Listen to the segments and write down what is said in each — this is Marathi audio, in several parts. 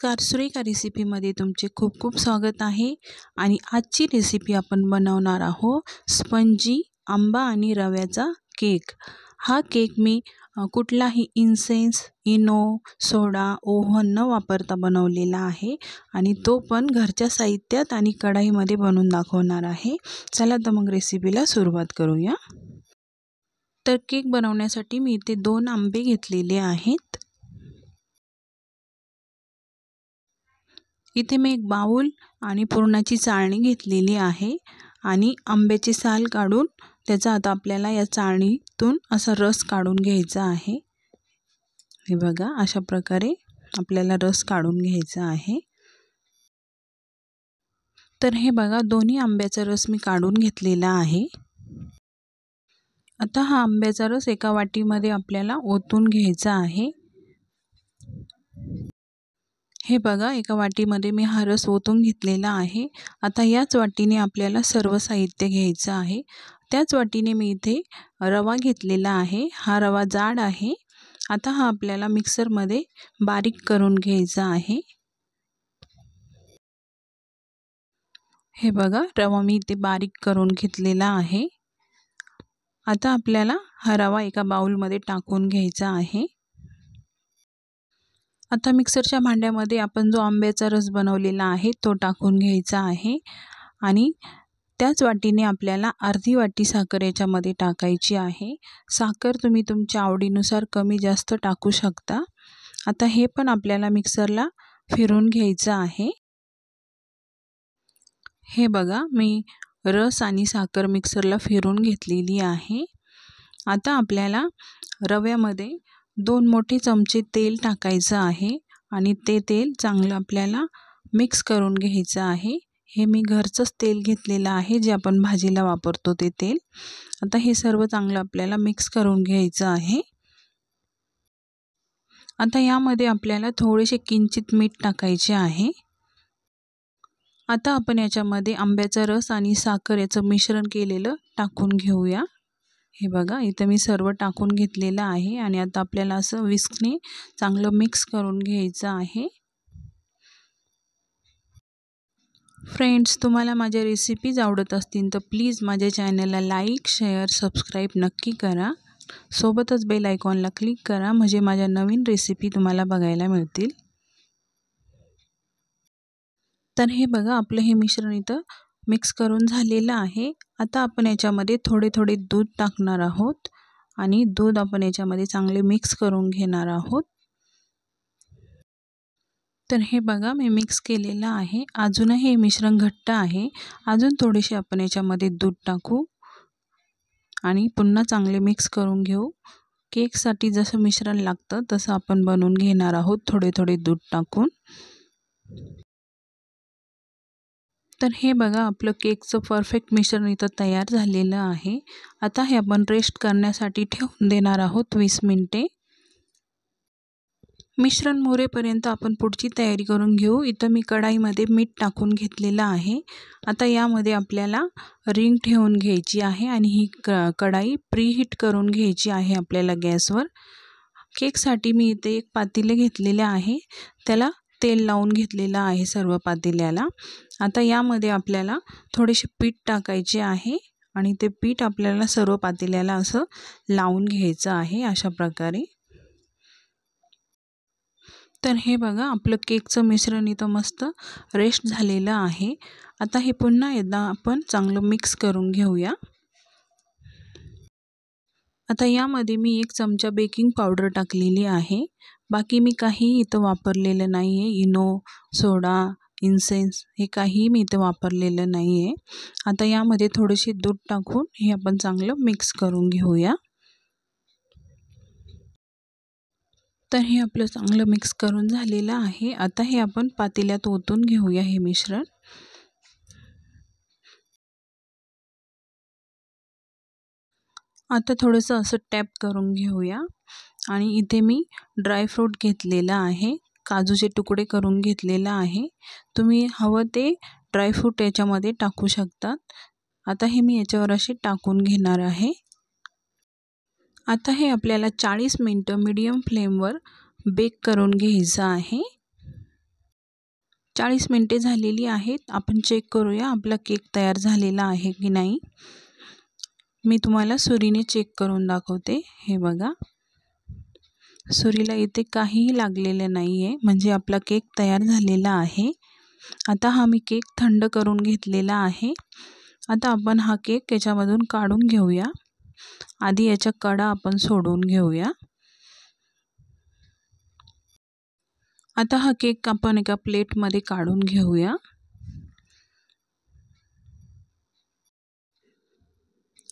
नमस्कार, सुरेखा रेसिपीमध्ये तुमचे खूप खूप स्वागत आहे। आणि आजची रेसिपी आपण बनवणार आहोत स्पंजी आंबा आणि रव्याचा केक। हा केक मी कुठलाही इन्सेन्स, इनो, सोडा, ओव्हन न वापरता बनवलेला आहे आणि तो पण घरच्या साहित्यात आणि कढईमध्ये बनवून दाखवणार आहे। चला तर मग रेसिपीला सुरुवात करूया। तर केक बनवण्यासाठी मी इथे 2 आंबे घेतलेले आहेत। इथे मी एक बाउल आणि पुरणाची चाळणी घेतलेली आहे आणि आंब्याची साल काढून त्याचा आता आपल्याला या चाळणीतून असा रस काढून घ्यायचा आहे। हे बघा, अशा प्रकारे आपल्याला रस काढून घ्यायचा आहे। तर हे बघा, दोन्ही आंब्याचा रस मी काढून घेतलेला आहे। आता हा आंब्याचा रस एका वाटीमध्ये आपल्याला ओतून घ्यायचा आहे। हे बघा, एका वाटीमध्ये मी हा रस ओतून घेतलेला आहे। आता याच वाटीने आपल्याला सर्व साहित्य घ्यायचं आहे। त्याच वाटीने मी इथे रवा घेतलेला आहे। हा रवा जाड आहे। आता हा आपल्याला मिक्सरमध्ये बारीक करून घ्यायचा आहे। हे बघा, रवा मी इथे बारीक करून घेतलेला आहे। आता आपल्याला हा रवा एका बाउलमध्ये टाकून घ्यायचा आहे। आता मिक्सरच्या भांड्यामध्ये आपण जो आंब्याचा रस बनवलेला आहे तो टाकून घ्यायचा आहे आणि त्याच वाटीने आपल्याला अर्धी वाटी साखर याच्यामध्ये टाकायची आहे। साखर तुम्ही तुमच्या आवडीनुसार कमी जास्त टाकू शकता। आता हे पण आपल्याला मिक्सरला फिरवून घ्यायचं आहे। हे बघा, मी रस आणि साखर मिक्सरला फिरवून घेतलेली आहे। आता आपल्याला रव्यामध्ये 2 मोठे चमचे तेल टाकायचं आहे आणि ते तेल चांगलं आपल्याला मिक्स करून घ्यायचं आहे। हे मी घरचंच तेल घेतलेलं आहे, जे आपण भाजीला वापरतो ते तेल। आता हे सर्व चांगलं आपल्याला मिक्स करून घ्यायचं आहे। आता यामध्ये आपल्याला थोडेसे किंचित मीठ टाकायचे आहे। आता आपण याच्यामध्ये आंब्याचा रस आणि साखर याचं मिश्रण केलेलं टाकून घेऊया। हे बघा, इथं मी सर्व टाकून घेतलेलं आहे आणि आता आपल्याला असं विस्कने चांगलं मिक्स करून घ्यायचं आहे। फ्रेंड्स, तुम्हाला माझ्या रेसिपीज आवडत असतील तर प्लीज माझ्या चॅनलला लाईक, शेअर, सबस्क्राईब नक्की करा। सोबतच बेल आयकॉनला क्लिक करा, म्हणजे माझ्या नवीन रेसिपी तुम्हाला बघायला मिळतील। तर हे बघा, आपलं हे मिश्रण इथं मिक्स करून झालेलं आहे। आता आपण याच्यामध्ये थोडे थोडे दूध टाकणार आहोत आणि दूध आपण याच्यामध्ये चांगले मिक्स करून घेणार आहोत। तर हे बघा, मी मिक्स केलेलं आहे। अजूनही हे मिश्रण घट्ट आहे। अजून थोडेसे आपण याच्यामध्ये दूध टाकू आणि पुन्हा चांगले मिक्स करून घेऊ। केकसाठी जसं मिश्रण लागतं तसं आपण बनवून घेणार आहोत, थोडे थोडे दूध टाकून। तर हे बघा, आपलं केकचं परफेक्ट मिश्रण इथं तयार झालेलं आहे। आता हे आपण रेस्ट करण्यासाठी ठेवून देणार आहोत 20 मिनिटे। मिश्रण मुरेपर्यंत आपण पुढची तयारी करून घेऊ। इथं मी कढाईमध्ये मीठ टाकून घेतलेलं आहे। आता यामध्ये आपल्याला रिंग ठेवून घ्यायची आहे आणि ही कढाई प्रीहीट करून घ्यायची आहे आपल्याला गॅसवर। केकसाठी मी इथे एक पातेले घेतलेले आहे, त्याला तेल लावून घेतलेलं आहे सर्व पातेल्याला। आता यामध्ये आपल्याला थोडेसे पीठ टाकायचे आहे आणि ते पीठ आपल्याला सर्व पातेल्याला असं लावून घ्यायचं आहे अशा प्रकारे। तर हे बघा, आपलं केकचं मिश्रण इथं मस्त रेस्ट झालेलं आहे। आता हे पुन्हा एकदा आपण चांगलं मिक्स करून घेऊया। आता यामध्ये मी 1 चमचा बेकिंग पावडर टाकलेली आहे। बाकी मी काही इथं वापरलेलं नाही आहे। इनो, सोडा, इन्सेन्स हे काही मी इथं वापरलेलं नाही आहे। आता यामध्ये थोडेसे दूध टाकून हे आपण चांगलं मिक्स करून घेऊया। तर हे आपलं चांगलं मिक्स करून झालेलं आहे। आता हे आपण पातेल्यात ओतून घेऊया हे मिश्रण। आता थोडंसं असं टॅप करून घेऊया आणि इथे मी ड्रायफ्रूट घेतलेला आहे, काजूचे तुकडे करून घेतलेला आहे। तुम्ही हवं ते ड्रायफ्रूट याच्यामध्ये टाकू शकतात। आता हे मी याच्यावर असे टाकून घेणार आहे। आता हे आपल्याला 40 मिनिटं मीडियम फ्लेमवर बेक करून घ्यायचं आहे। 40 मिनिटे झालेली आहेत. आपण चेक करूया आपला केक तयार झालेला आहे की नाही. मी तुम्हाला सुरीने चेक करून दाखवते. हे बघा, सुरीला इथे काहीही लागलेलं नाही आहे, म्हणजे आपला केक तयार झालेला आहे. आता हा मी केक थंड करून घेतलेला आहे. आता आपण हा केक याच्यामधून काढून घेऊया. आधी याच्या कडा आपण सोडून घेऊया. आता हा केक आपण एका प्लेटमध्ये काढून घेऊया.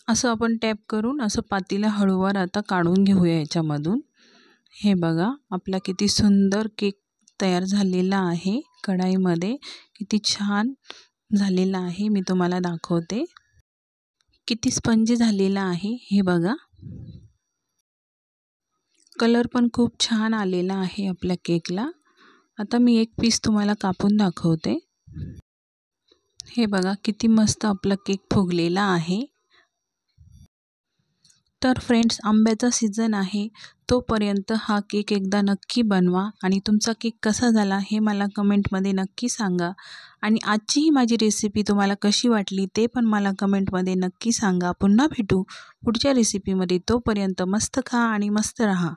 असं आपण टॅप करून असं पातेलं हळूवार आता काढून घेऊया याच्यामधून. हे बघा, आपला किती सुंदर केक तयार झालेला आहे. कढाईमध्ये किती छान झालेला आहे, मी तुम्हाला दाखवते. किती स्पंजी झालेला आहे हे बघा. कलर पण खूप छान आलेला आहे आपल्या केकला. आता मी एक पीस तुम्हाला कापून दाखवते. हे बघा, किती मस्त आपला केक फुगलेला आहे. तर फ्रेंड्स, आंब्याचा सीझन आहे, तोपर्यंत हा केक एकदा नक्की बनवा आणि तुमचा केक कसा झाला हे मला कमेंटमध्ये नक्की सांगा. आणि आजची ही माझी रेसिपी तुम्हाला कशी वाटली ते पण मला कमेंटमध्ये नक्की सांगा. पुन्हा भेटू पुढच्या रेसिपीमध्ये. तोपर्यंत मस्त खा आणि मस्त रहा.